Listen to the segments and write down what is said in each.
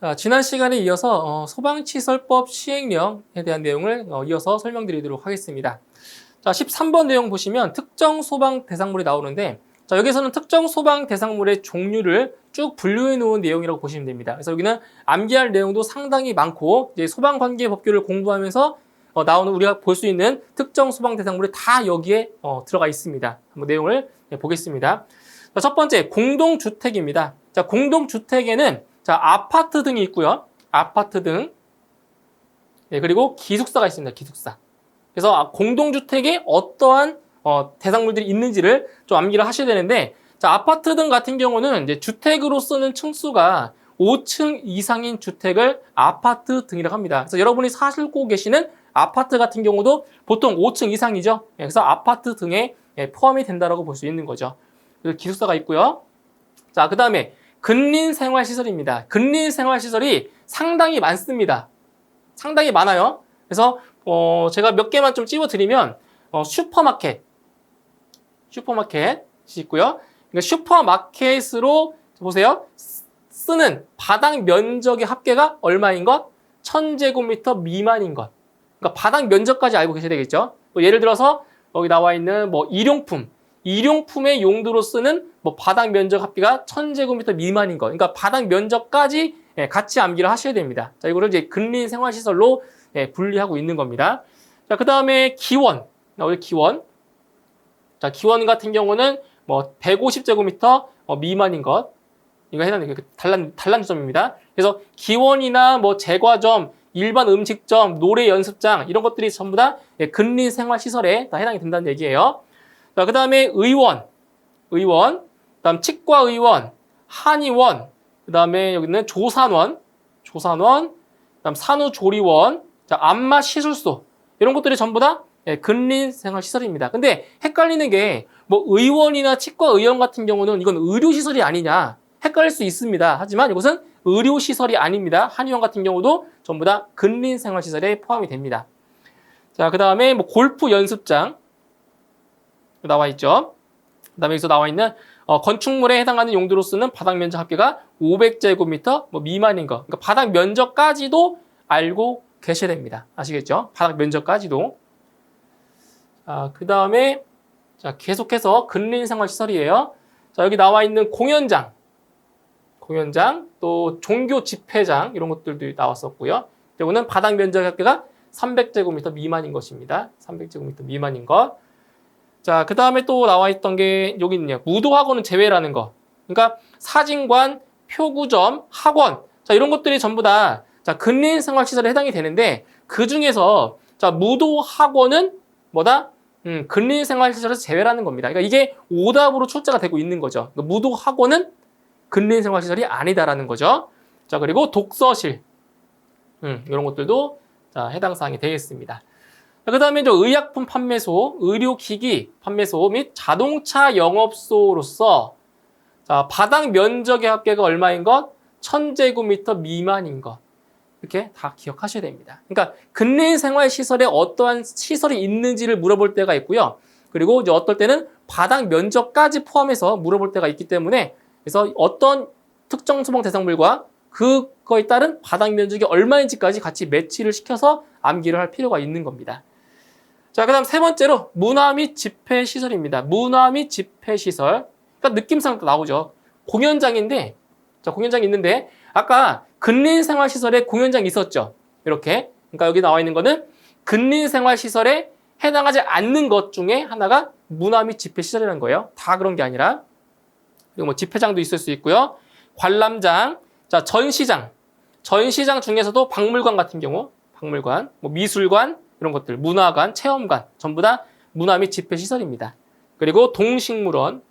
자, 지난 시간에 이어서 소방시설법 시행령에 대한 내용을 이어서 설명드리도록 하겠습니다. 자, 13번 내용 보시면 특정 소방 대상물이 나오는데, 자, 여기서는 특정 소방 대상물의 종류를 쭉 분류해 놓은 내용이라고 보시면 됩니다. 그래서 여기는 암기할 내용도 상당히 많고, 이제 소방관계법규를 공부하면서 나오는 우리가 볼 수 있는 특정 소방 대상물이 다 여기에 들어가 있습니다. 한번 내용을 보겠습니다. 자, 첫 번째, 공동주택입니다. 자, 공동주택에는 자, 아파트 등이 있고요. 아파트 등. 네, 그리고 기숙사가 있습니다. 기숙사. 그래서 공동주택에 어떠한 대상물들이 있는지를 좀 암기를 하셔야 되는데, 자, 아파트 등 같은 경우는 이제 주택으로 쓰는 층수가 5층 이상인 주택을 아파트 등이라고 합니다. 그래서 여러분이 사시고 계시는 아파트 같은 경우도 보통 5층 이상이죠. 그래서 아파트 등에 포함이 된다고 볼 수 있는 거죠. 그래서 기숙사가 있고요. 자, 그 다음에 근린생활시설입니다. 근린생활시설이 상당히 많습니다. 상당히 많아요. 그래서 제가 몇 개만 좀 찝어드리면 슈퍼마켓이 있고요. 그러니까 슈퍼마켓으로 보세요. 쓰는 바닥 면적의 합계가 얼마인 것? 1000제곱미터 미만인 것. 그러니까 바닥 면적까지 알고 계셔야 되겠죠. 예를 들어서 여기 나와 있는 일용품의 용도로 쓰는 바닥 면적 합계가 1000제곱미터 미만인 거. 그러니까 바닥 면적까지 같이 암기를 하셔야 됩니다. 자, 이거를 이제 근린생활시설로 분리하고 있는 겁니다. 자, 그 다음에 기원. 우리 기원. 자, 기원 같은 경우는 150제곱미터 미만인 것. 이거 해당되는 단란주점입니다. 그래서 기원이나 제과점, 일반 음식점, 노래 연습장 이런 것들이 전부 다 근린생활시설에 다 해당이 된다는 얘기예요. 자, 그 다음에 의원, 그다음 치과의원, 한의원, 그 다음에 여기는 조산원, 그다음 산후조리원, 자, 안마시술소 이런 것들이 전부 다 근린생활시설입니다. 근데 헷갈리는 게 의원이나 치과의원 같은 경우는 이건 의료시설이 아니냐 헷갈릴 수 있습니다. 하지만 이것은 의료시설이 아닙니다. 한의원 같은 경우도 전부 다 근린생활시설에 포함이 됩니다. 자, 그 다음에 골프 연습장 나와 있죠. 그 다음에 여기서 나와 있는 건축물에 해당하는 용도로 쓰는 바닥 면적 합계가 500제곱미터 미만인 것. 그러니까 바닥 면적까지도 알고 계셔야 됩니다. 아시겠죠? 바닥 면적까지도. 그 다음에 자, 계속해서 근린생활시설이에요. 자, 여기 나와 있는 공연장, 또 종교 집회장 이런 것들도 나왔었고요. 이거는 바닥 면적 합계가 300제곱미터 미만인 것입니다. 300제곱미터 미만인 것. 자, 그 다음에 또 나와 있던 게 여기 있네요. 무도학원은 제외라는 거. 그러니까 사진관, 표구점, 학원. 자, 이런 것들이 전부 다 자, 근린생활시설에 해당이 되는데 그 중에서 자, 무도학원은 뭐다? 근린생활시설에서 제외라는 겁니다. 그러니까 이게 오답으로 출제가 되고 있는 거죠. 그러니까 무도학원은 근린생활시설이 아니다라는 거죠. 자, 그리고 독서실. 이런 것들도 자, 해당 사항이 되겠습니다. 그 다음에 의약품 판매소, 의료기기 판매소 및 자동차 영업소로서 자, 바닥 면적의 합계가 얼마인 것? 1000제곱미터 미만인 것. 이렇게 다 기억하셔야 됩니다. 그러니까 근린생활시설에 어떠한 시설이 있는지를 물어볼 때가 있고요. 그리고 이제 어떨 때는 바닥 면적까지 포함해서 물어볼 때가 있기 때문에 그래서 어떤 특정 소방 대상물과 그거에 따른 바닥 면적이 얼마인지까지 같이 매치를 시켜서 암기를 할 필요가 있는 겁니다. 자, 그 다음 세 번째로 문화 및 집회시설입니다. 문화 및 집회시설. 그러니까 느낌상 나오죠. 공연장인데, 자, 공연장이 있는데, 아까 근린생활시설에 공연장이 있었죠. 이렇게. 그러니까 여기 나와 있는 거는 근린생활시설에 해당하지 않는 것 중에 하나가 문화 및 집회시설이라는 거예요. 다 그런 게 아니라. 그리고 집회장도 있을 수 있고요. 관람장, 자, 전시장 중에서도 박물관 같은 경우, 미술관, 이런 것들, 문화관, 체험관, 전부 다 문화 및 집회시설입니다. 그리고 동식물원.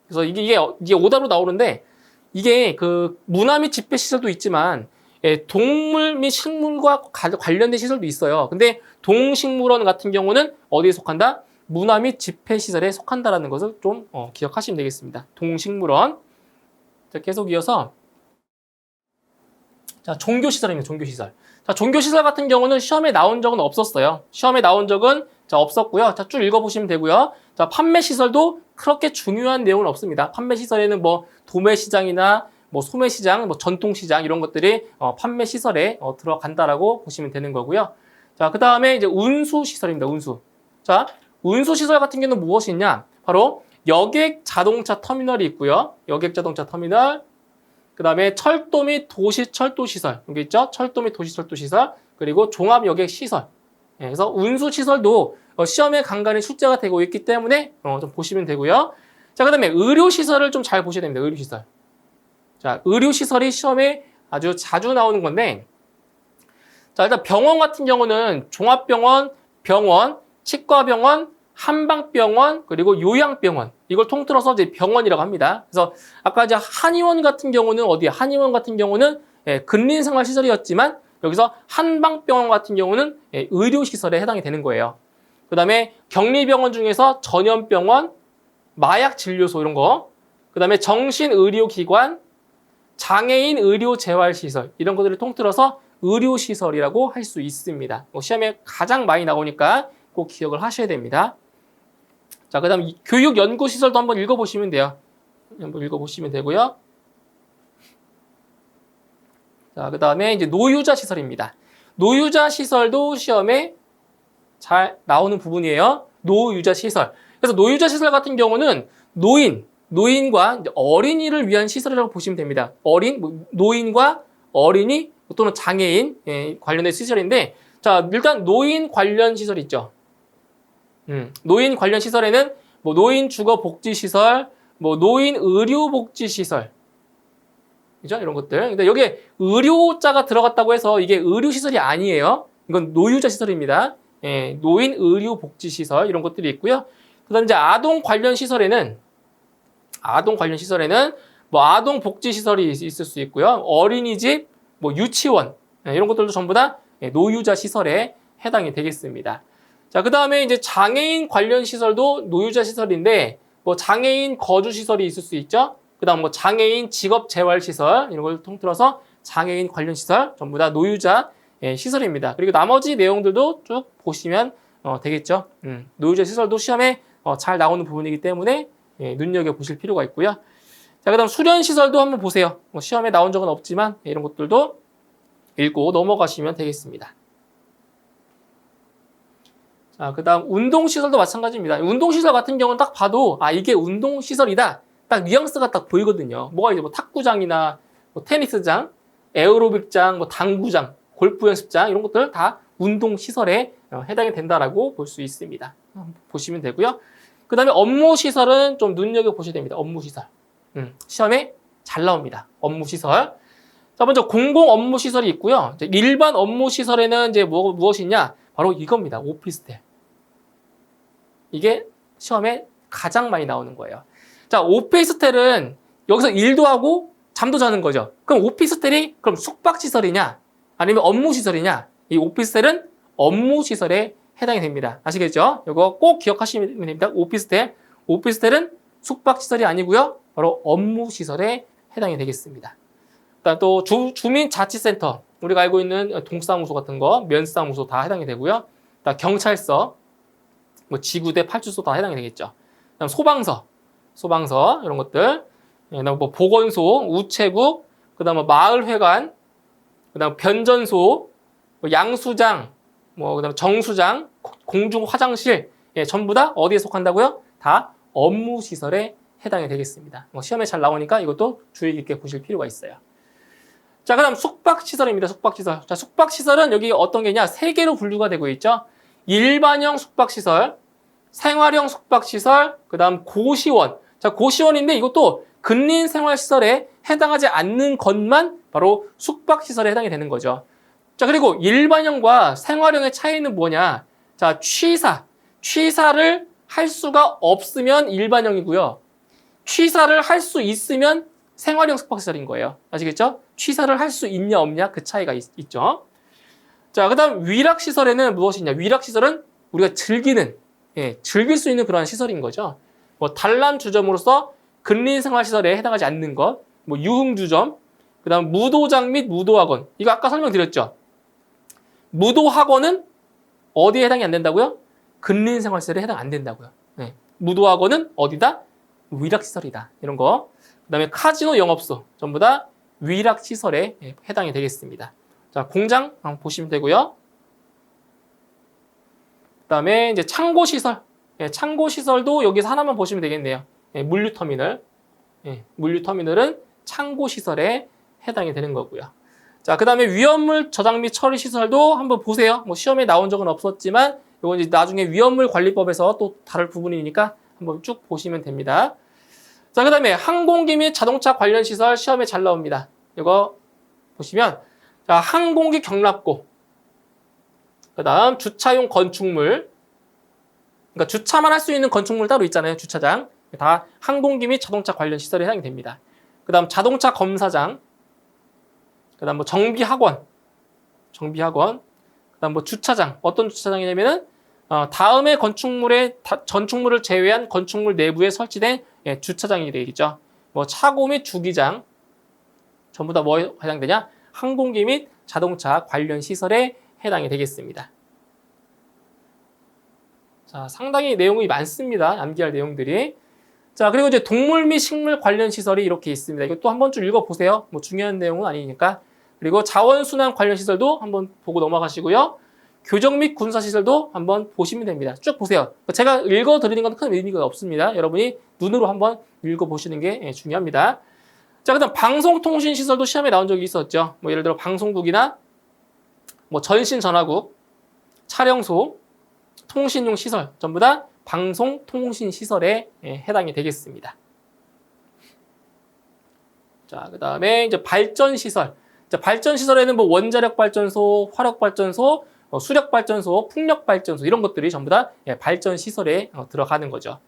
그래서 이게 오답으로 나오는데, 이게 그 문화 및 집회시설도 있지만, 동물 및 식물과 관련된 시설도 있어요. 근데 동식물원 같은 경우는 어디에 속한다? 문화 및 집회시설에 속한다라는 것을 좀 기억하시면 되겠습니다. 동식물원. 자, 계속 이어서 자, 종교시설입니다. 종교시설. 자, 종교시설 같은 경우는 시험에 나온 적은 없었어요. 시험에 나온 적은 자, 없었고요. 자, 쭉 읽어보시면 되고요. 자, 판매시설도 그렇게 중요한 내용은 없습니다. 판매시설에는 도매시장이나 뭐 소매시장, 뭐 전통시장 이런 것들이 판매 시설에 들어간다라고 보시면 되는 거고요. 자, 그 다음에 이제 운수시설입니다. 운수. 자, 운수시설 같은 경우는 무엇이 있냐? 바로 여객 자동차 터미널이 있고요. 여객 자동차 터미널. 그 다음에 철도 및 도시철도시설. 여기 있죠? 철도 및 도시철도시설. 그리고 종합여객시설. 예, 그래서 운수시설도 시험에 간간히 출제가 되고 있기 때문에 좀 보시면 되고요. 자, 그 다음에 의료시설을 좀 잘 보셔야 됩니다. 의료시설. 자, 의료시설이 시험에 아주 자주 나오는 건데, 자, 일단 병원 같은 경우는 종합병원, 병원, 치과병원, 한방병원, 그리고 요양병원. 이걸 통틀어서 이제 병원이라고 합니다. 그래서 아까 이제 한의원 같은 경우는 어디야? 한의원 같은 경우는 근린생활시설이었지만 여기서 한방병원 같은 경우는 의료시설에 해당이 되는 거예요. 그 다음에 격리병원 중에서 전염병원, 마약진료소 이런 거, 그 다음에 정신의료기관, 장애인 의료재활시설 이런 것들을 통틀어서 의료시설이라고 할 수 있습니다. 시험에 가장 많이 나오니까 꼭 기억을 하셔야 됩니다. 자, 그 다음 교육연구시설도 한번 읽어보시면 돼요. 한번 읽어보시면 되고요. 자, 그 다음에 이제 노유자시설입니다. 노유자시설도 시험에 잘 나오는 부분이에요. 노유자시설. 그래서 노유자시설 같은 경우는 노인과 어린이를 위한 시설이라고 보시면 됩니다. 노인과 어린이 또는 장애인 관련된 시설인데, 자, 일단 노인 관련 시설 있죠. 노인 관련 시설에는 뭐 노인 주거 복지 시설, 뭐 노인 의료 복지 시설, 그죠? 이런 것들. 근데 여기에 의료자가 들어갔다고 해서 이게 의료 시설이 아니에요. 이건 노유자 시설입니다. 예, 노인 의료 복지 시설 이런 것들이 있고요. 그다음 이제 아동 관련 시설에는 뭐 아동 복지 시설이 있을 수 있고요. 어린이집, 뭐 유치원 이런 것들도 전부 다 노유자 시설에 해당이 되겠습니다. 자, 그 다음에 이제 장애인 관련 시설도 노유자 시설인데, 뭐 장애인 거주 시설이 있을 수 있죠. 그 다음 뭐 장애인 직업 재활 시설 이런 걸 통틀어서 장애인 관련 시설 전부 다 노유자 시설입니다. 그리고 나머지 내용들도 쭉 보시면 되겠죠. 노유자 시설도 시험에 잘 나오는 부분이기 때문에 눈여겨 보실 필요가 있고요. 자, 그 다음 수련 시설도 한번 보세요. 시험에 나온 적은 없지만 이런 것들도 읽고 넘어가시면 되겠습니다. 자, 그 다음 운동시설도 마찬가지입니다. 운동시설 같은 경우는 딱 봐도 이게 운동시설이다. 딱 뉘앙스가 딱 보이거든요. 뭐가 이제 뭐 탁구장이나 뭐 테니스장, 에어로빅장, 뭐 당구장, 골프 연습장 이런 것들 다 운동시설에 해당이 된다라고 볼 수 있습니다. 보시면 되고요. 그 다음에 업무시설은 좀 눈여겨보셔야 됩니다. 업무시설. 시험에 잘 나옵니다. 업무시설. 자, 먼저 공공 업무시설이 있고요. 이제 일반 업무시설에는 이제 무엇이냐? 바로 이겁니다. 오피스텔. 이게 시험에 가장 많이 나오는 거예요. 자, 오피스텔은 여기서 일도 하고 잠도 자는 거죠. 그럼 오피스텔이 그럼 숙박시설이냐? 아니면 업무시설이냐? 이 오피스텔은 업무시설에 해당이 됩니다. 아시겠죠? 이거 꼭 기억하시면 됩니다. 오피스텔은 숙박시설이 아니고요. 바로 업무시설에 해당이 되겠습니다. 그다음 또 주민자치센터, 우리가 알고 있는 동사무소 같은 거, 면사무소 다 해당이 되고요. 그다음 경찰서, 뭐 지구대, 파출소 다 해당이 되겠죠. 그다음 소방서 이런 것들, 그다음 뭐 보건소, 우체국, 그다음 뭐 마을회관, 그다음 변전소, 뭐 양수장, 뭐 그다음 정수장, 공중 화장실, 전부 다 어디에 속한다고요? 다 업무시설에 해당이 되겠습니다. 시험에 잘 나오니까 이것도 주의 깊게 보실 필요가 있어요. 자, 그 다음 숙박시설입니다. 숙박시설. 자, 숙박시설은 여기 어떤 게냐? 3개로 분류가 되고 있죠. 일반형 숙박시설, 생활형 숙박시설, 그 다음 고시원. 자, 고시원인데 이것도 근린생활시설에 해당하지 않는 것만 바로 숙박시설에 해당이 되는 거죠. 자, 그리고 일반형과 생활형의 차이는 뭐냐? 자, 취사를 할 수가 없으면 일반형이고요. 취사를 할 수 있으면 생활형 숙박시설인 거예요. 아시겠죠? 취사를 할 수 있냐 없냐 그 차이가 있죠. 자, 그 다음 위락시설에는 무엇이냐? 위락시설은 우리가 즐길 수 있는 그런 시설인 거죠. 뭐 단란주점으로서 근린생활시설에 해당하지 않는 것, 뭐 유흥주점, 그 다음 무도장 및 무도학원. 이거 아까 설명드렸죠. 무도학원은 어디에 해당이 안 된다고요? 근린생활시설에 해당 안 된다고요. 무도학원은 어디다? 위락시설이다. 이런 거 그다음에 카지노 영업소 전부 다 위락 시설에 해당이 되겠습니다. 자, 공장 한번 보시면 되고요. 그다음에 이제 창고 시설, 창고 시설도 여기서 하나만 보시면 되겠네요. 물류 터미널, 물류 터미널은 창고 시설에 해당이 되는 거고요. 자, 그다음에 위험물 저장 및 처리 시설도 한번 보세요. 뭐 시험에 나온 적은 없었지만 이건 이제 나중에 위험물 관리법에서 또 다룰 부분이니까 한번 쭉 보시면 됩니다. 자, 그다음에 항공기 및 자동차 관련 시설 시험에 잘 나옵니다. 이거 보시면 자, 항공기 경납고, 그다음 주차용 건축물, 그러니까 주차만 할 수 있는 건축물 따로 있잖아요. 주차장. 다 항공기 및 자동차 관련 시설에 해당이 됩니다. 그다음 자동차 검사장, 그다음 뭐 정비학원, 그다음 뭐 주차장, 어떤 주차장이냐면은 다음의 건축물의 전축물을 제외한 건축물 내부에 설치된 주차장이 되겠죠. 뭐 차고 및 주기장 전부 다 뭐에 해당되냐? 항공기 및 자동차 관련 시설에 해당이 되겠습니다. 자, 상당히 내용이 많습니다. 암기할 내용들이. 자, 그리고 이제 동물 및 식물 관련 시설이 이렇게 있습니다. 이것도 한번 좀 읽어보세요. 뭐 중요한 내용은 아니니까. 그리고 자원순환 관련 시설도 한번 보고 넘어가시고요. 교정 및 군사시설도 한번 보시면 됩니다. 쭉 보세요. 제가 읽어드리는 건 큰 의미가 없습니다. 여러분이 눈으로 한번 읽어보시는 게 중요합니다. 자, 그 다음 방송통신시설도 시험에 나온 적이 있었죠. 뭐 예를 들어 방송국이나 뭐 전신전화국, 촬영소, 통신용 시설 전부 다 방송통신시설에 해당이 되겠습니다. 자, 그 다음에 이제 발전시설. 자, 발전시설에는 뭐 원자력 발전소, 화력 발전소, 수력 발전소, 풍력 발전소 이런 것들이 전부 다 발전시설에 들어가는 거죠.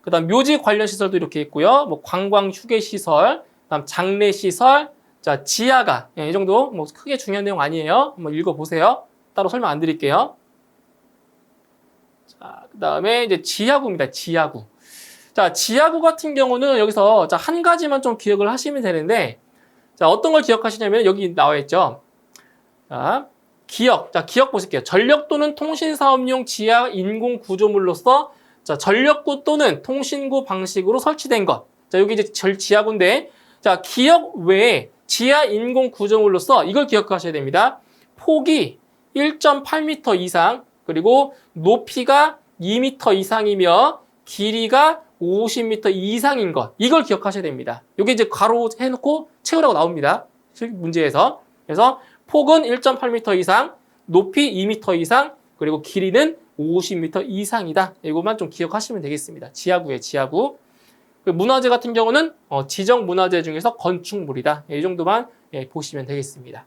그 다음 묘지 관련 시설도 이렇게 있고요. 뭐 관광 휴게 시설, 그다음 장례 시설, 자, 지하가 이 정도 뭐 크게 중요한 내용 아니에요. 한번 읽어보세요. 따로 설명 안 드릴게요. 자, 그 다음에 이제 지하구입니다. 지하구. 자, 지하구 같은 경우는 여기서 자, 한 가지만 좀 기억을 하시면 되는데, 자, 어떤 걸 기억하시냐면 여기 나와 있죠. 자, 기억. 자, 기억 보실게요. 전력 또는 통신사업용 지하 인공 구조물로서 자, 전력구 또는 통신구 방식으로 설치된 것. 자, 여기 이제 지하구인데, 자, 기억 외에 지하 인공 구조물로서 이걸 기억하셔야 됩니다. 폭이 1.8m 이상, 그리고 높이가 2m 이상이며 길이가 50m 이상인 것. 이걸 기억하셔야 됩니다. 이게 이제 괄호 해놓고 채우라고 나옵니다. 문제에서. 그래서 폭은 1.8m 이상, 높이 2m 이상, 그리고 길이는 50m 이상이다. 이것만 좀 기억하시면 되겠습니다. 지하구에 지하구. 문화재 같은 경우는 지정 문화재 중에서 건축물이다. 이 정도만 보시면 되겠습니다.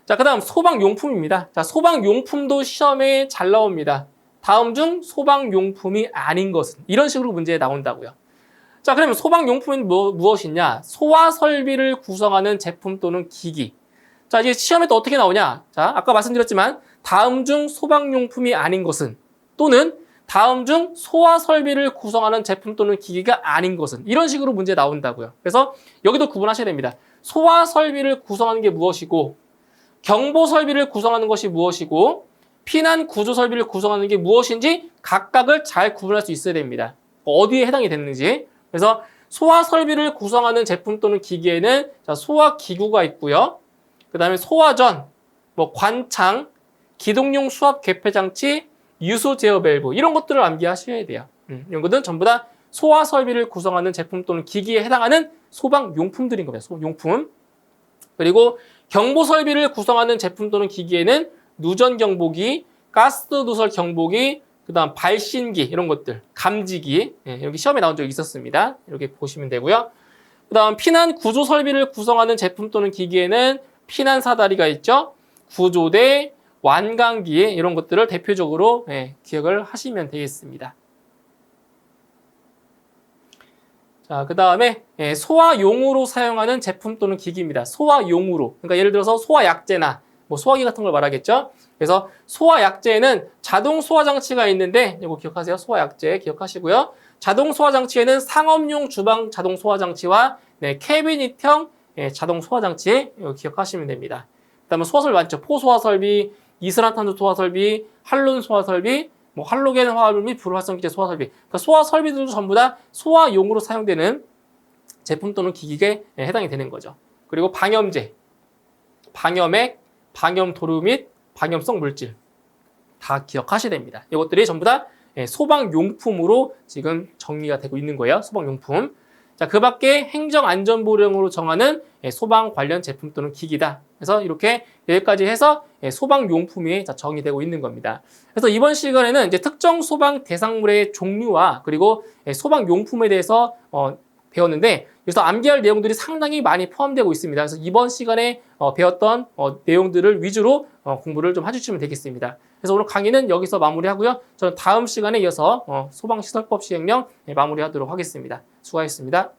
자, 그 다음 소방용품입니다. 자, 소방용품도 시험에 잘 나옵니다. 다음 중 소방용품이 아닌 것은 이런 식으로 문제에 나온다고요. 자, 그러면 소방용품은 무엇이냐? 소화설비를 구성하는 제품 또는 기기. 자, 이제 시험에 또 어떻게 나오냐? 자, 아까 말씀드렸지만 다음 중 소방용품이 아닌 것은 또는 다음 중 소화설비를 구성하는 제품 또는 기기가 아닌 것은 이런 식으로 문제 나온다고요. 그래서 여기도 구분하셔야 됩니다. 소화설비를 구성하는 게 무엇이고 경보설비를 구성하는 것이 무엇이고 피난구조설비를 구성하는 게 무엇인지 각각을 잘 구분할 수 있어야 됩니다. 어디에 해당이 됐는지. 그래서 소화설비를 구성하는 제품 또는 기기에는 소화기구가 있고요. 그 다음에 소화전, 뭐 관창, 기동용 수압 개폐장치, 유소 제어 밸브 이런 것들을 암기하셔야 돼요. 이런 것들은 전부 다 소화설비를 구성하는 제품 또는 기기에 해당하는 소방용품들인 겁니다. 소방용품. 그리고 경보설비를 구성하는 제품 또는 기기에는 누전경보기, 가스누설 경보기, 그 다음 발신기 이런 것들, 감지기 여기 시험에 나온 적이 있었습니다. 이렇게 보시면 되고요. 그 다음 피난구조설비를 구성하는 제품 또는 기기에는 피난사다리가 있죠. 구조대, 완강기 이런 것들을 대표적으로 기억을 하시면 되겠습니다. 자, 그 다음에 소화용으로 사용하는 제품 또는 기기입니다. 소화용으로. 그러니까 예를 들어서 소화약제나 뭐 소화기 같은 걸 말하겠죠. 그래서 소화약제에는 자동 소화장치가 있는데 이거 기억하세요. 소화약제 기억하시고요. 자동 소화장치에는 상업용 주방 자동 소화장치와 캐비닛형 자동 소화장치 이거 기억하시면 됩니다. 그다음에 소화설비 많죠. 포소화설비, 이산화탄소 소화설비, 할론 소화설비, 뭐 할로겐 화합물 및 불활성기제 소화설비. 그러니까 소화설비들도 전부 다 소화용으로 사용되는 제품 또는 기기에 해당이 되는 거죠. 그리고 방염제, 방염액, 방염도료 및 방염성 물질 다 기억하셔야 됩니다. 이것들이 전부 다 소방용품으로 지금 정리가 되고 있는 거예요. 소방용품. 자, 그 밖에 행정안전보령으로 정하는 소방 관련 제품 또는 기기다. 그래서 이렇게 여기까지 해서 소방용품이 정의되고 있는 겁니다. 그래서 이번 시간에는 이제 특정 소방 대상물의 종류와 그리고 소방용품에 대해서 배웠는데 여기서 암기할 내용들이 상당히 많이 포함되고 있습니다. 그래서 이번 시간에 배웠던 내용들을 위주로 공부를 좀 해주시면 되겠습니다. 그래서 오늘 강의는 여기서 마무리하고요. 저는 다음 시간에 이어서 소방시설법 시행령 마무리하도록 하겠습니다. 수고하셨습니다.